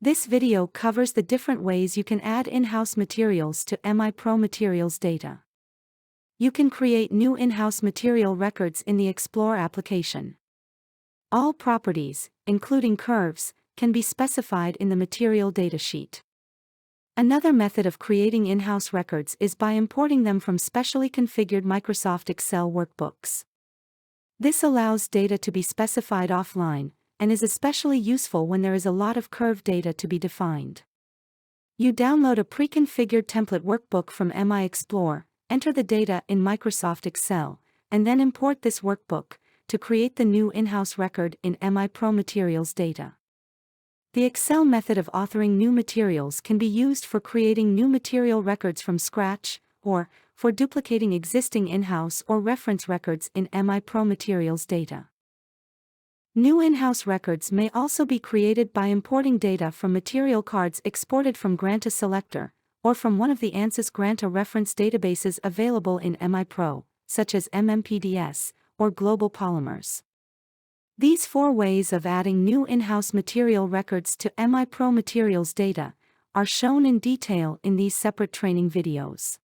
This video covers the different ways you can add in-house materials to MI Pro materials data. You can create new in-house material records in the Explore application. All properties, including curves, can be specified in the material datasheet. Another method of creating in-house records is by importing them from specially configured Microsoft Excel workbooks. This allows data to be specified offline, and is especially useful when there is a lot of curve data to be defined. You download a pre-configured template workbook from MI Explore, enter the data in Microsoft Excel, and then import this workbook to create the new in-house record in MI Pro materials data. The Excel method of authoring new materials can be used for creating new material records from scratch, or for duplicating existing in-house or reference records in MI Pro materials data. New in-house records may also be created by importing data from material cards exported from Granta Selector, or from one of the Ansys Granta reference databases available in MI Pro, such as MMPDS or Global Polymers. These 4 ways of adding new in-house material records to MI Pro materials data are shown in detail in these separate training videos.